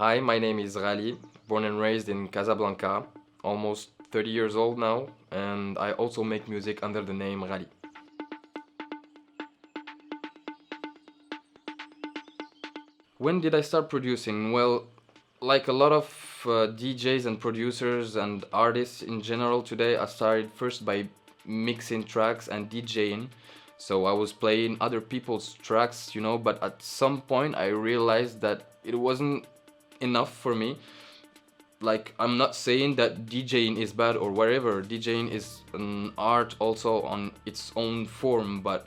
Hi, my name is Raly, born and raised in Casablanca, almost 30 years old now, and I also make music under the name Raly. When did I start producing? Well, like a lot of DJs and producers and artists in general today, I started first by mixing tracks and DJing. So I was playing other people's tracks, but at some point I realized that it wasn't enough for me. Like, I'm not saying that DJing is bad or whatever. DJing is an art also on its own form, but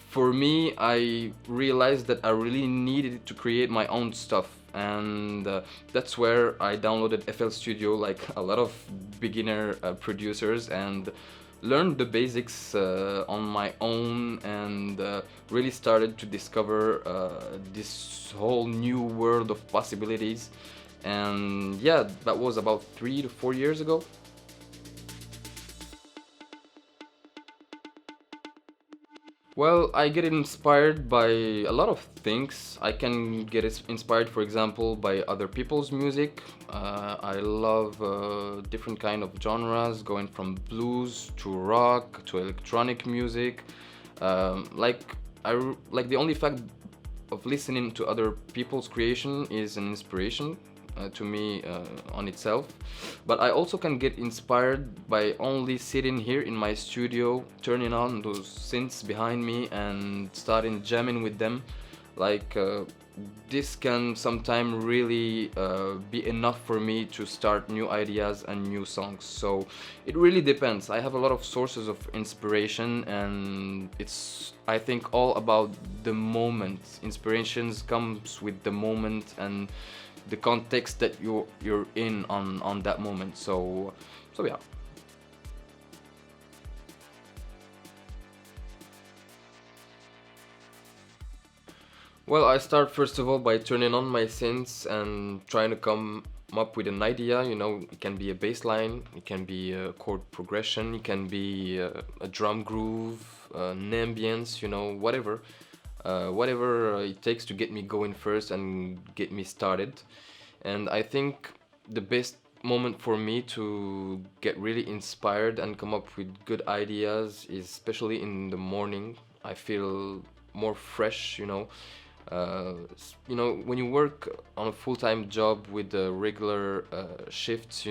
for me, I realized that I really needed to create my own stuff, and that's where I downloaded FL Studio, like a lot of beginner producers, and learned the basics on my own, and really started to discover this whole new world of possibilities. And yeah, that was about 3 to 4 years ago. Well, I get inspired by a lot of things. I can get inspired, for example, by other people's music. I love different kind of genres, going from blues to rock to electronic music. Like like the only fact of listening to other people's creation is an inspiration to me on itself. But I also can get inspired by only sitting here in my studio, turning on those synths behind me and starting jamming with them. Like this can sometimes really be enough for me to start new ideas and new songs. So it really depends. I have a lot of sources of inspiration, and it's, I think, all about the moment. Inspirations comes with the moment and the context that you're in on that moment. So yeah. Well, I start first of all by turning on my synths and trying to come up with an idea. It can be a bass line, it can be a chord progression, it can be a drum groove, an ambience, whatever. Whatever it takes to get me going first and get me started. And I think the best moment for me to get really inspired and come up with good ideas is especially in the morning. I feel more fresh. When you work on a full-time job with regular shifts,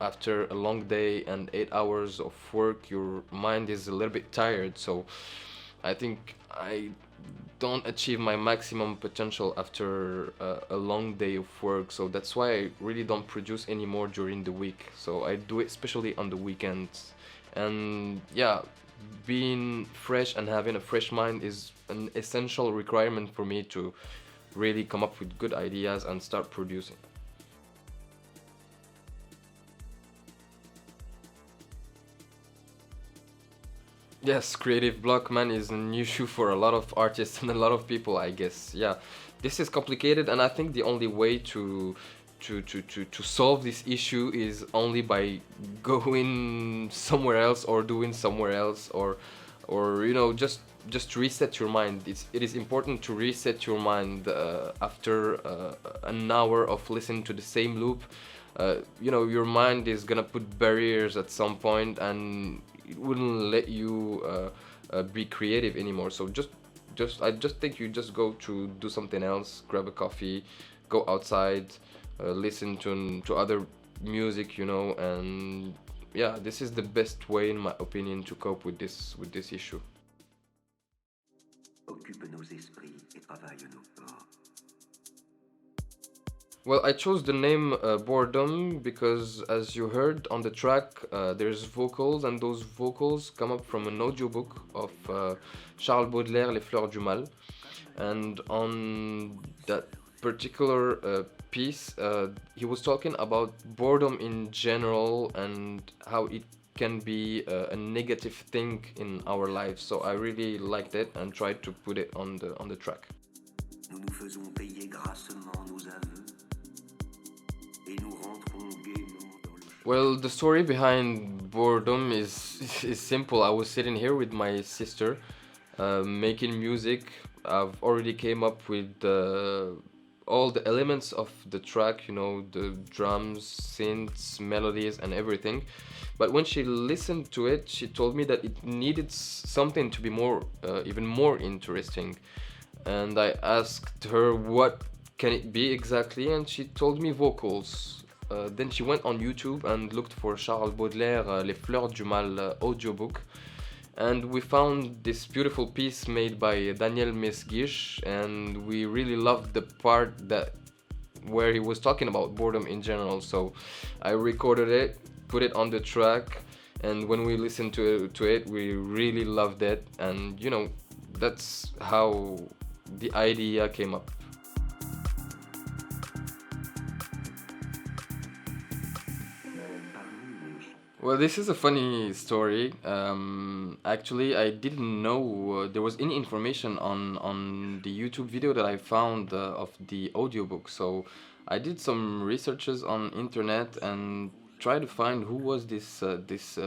after a long day and 8 hours of work, your mind is a little bit tired. So I think I don't achieve my maximum potential after a long day of work. So that's why I really don't produce anymore during the week. So I do it especially on the weekends. And yeah, being fresh and having a fresh mind is an essential requirement for me to really come up with good ideas and start producing. Yes, creative block, man, is an issue for a lot of artists and a lot of people, I guess. Yeah, this is complicated, and I think the only way to solve this issue is only by going somewhere else or doing somewhere else, or just reset your mind. It is important to reset your mind after an hour of listening to the same loop. Your mind is gonna put barriers at some point, and it wouldn't let you be creative anymore. So I just think you just go to do something else, grab a coffee, go outside, listen to other music, and yeah, this is the best way, in my opinion, to cope with this issue. Occupe nos esprits et travaille nos corps. Well, I chose the name Boredom because, as you heard on the track, there's vocals, and those vocals come up from an audiobook of Charles Baudelaire, Les Fleurs du Mal. And on that particular piece, he was talking about boredom in general and how it can be a negative thing in our lives. So I really liked it and tried to put it on the track. Nous nous faisons payer grassement nos aveux et nous rentrons gaiement dans le Well, the story behind Boredom is simple. I was sitting here with my sister, making music. I've already came up with all the elements of the track, you know, the drums, synths, melodies, and everything. But when she listened to it, she told me that it needed something to be more, even more interesting. And I asked her what can it be exactly, and she told me vocals. Then she went on YouTube and looked for Charles Baudelaire, Les Fleurs du Mal audiobook. And we found this beautiful piece made by Daniel Mesguich, and we really loved the part that where he was talking about boredom in general. So I recorded it, put it on the track, and when we listened to it, we really loved it. And you know, that's how the idea came up. Well, this is a funny story. Actually, I didn't know there was any information on the YouTube video that I found of the audiobook. So I did some researches on internet and tried to find who was this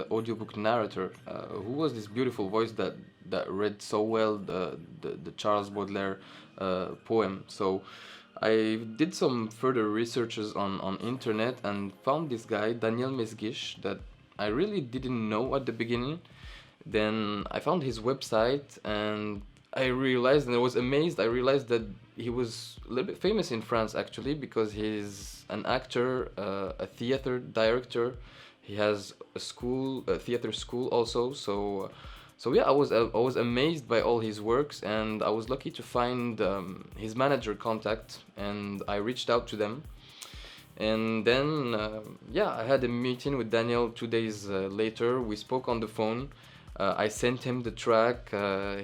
audiobook narrator, who was this beautiful voice that read so well the Charles Baudelaire poem. So I did some further researches on internet and found this guy Daniel Mesguich that I really didn't know at the beginning. Then I found his website and I realized, and I was amazed, I realized that he was a little bit famous in France actually, because he's an actor, a theater director. He has a school, a theater school also. So yeah, I was amazed by all his works, and I was lucky to find his manager contact, and I reached out to them. And then, yeah, I had a meeting with Daniel 2 days later. We spoke on the phone. I sent him the track.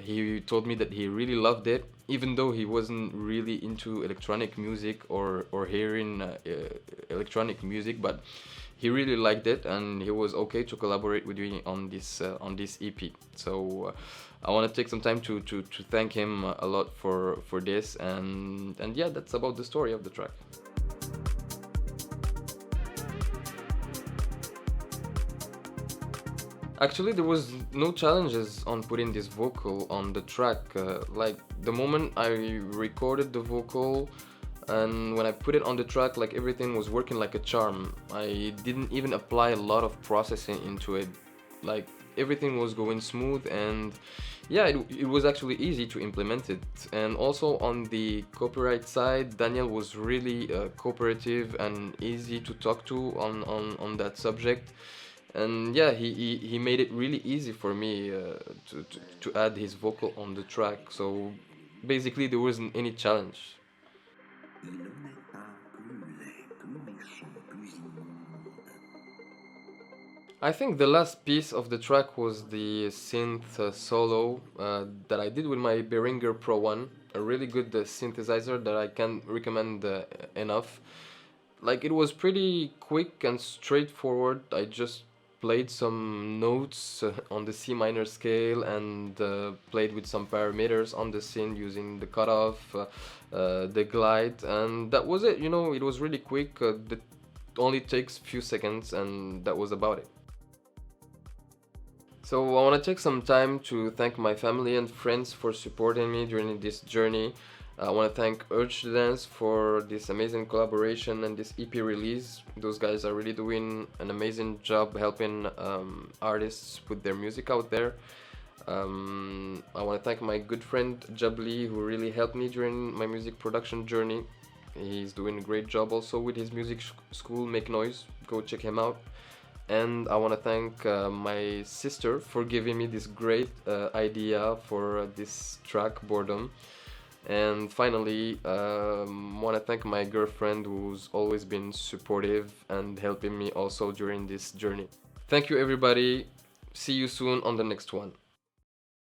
He told me that he really loved it, even though he wasn't really into electronic music or hearing electronic music, but he really liked it, and he was okay to collaborate with me on this EP. So I want to take some time to thank him a lot for this, and yeah, that's about the story of the track. Actually, there was no challenges on putting this vocal on the track. Like the moment I recorded the vocal and when I put it on the track, like everything was working like a charm. I didn't even apply a lot of processing into it. Like everything was going smooth, and yeah, it was actually easy to implement it. And also on the copyright side, Daniel was really cooperative and easy to talk to on that subject. And yeah, he made it really easy for me to add his vocal on the track. So basically, there wasn't any challenge. Il n'en est pas plus laid, plus méchant, plus immonde. I think the last piece of the track was the synth solo that I did with my Behringer Pro 1, a really good synthesizer that I can't recommend enough. Like it was pretty quick and straightforward. I just played some notes on the C minor scale and played with some parameters on the synth using the cutoff, the glide, and that was it. You know, it was really quick. It only takes few seconds, and that was about it. So I want to take some time to thank my family and friends for supporting me during this journey. I want to thank Urge to Dance for this amazing collaboration and this EP release. Those guys are really doing an amazing job helping artists put their music out there. I want to thank my good friend Jabli, who really helped me during my music production journey. He's doing a great job also with his music school, Make Noise. Go check him out. And I want to thank my sister for giving me this great idea for this track, Boredom. And finally, want to thank my girlfriend, who's always been supportive and helping me also during this journey. Thank you, everybody. See you soon on the next one.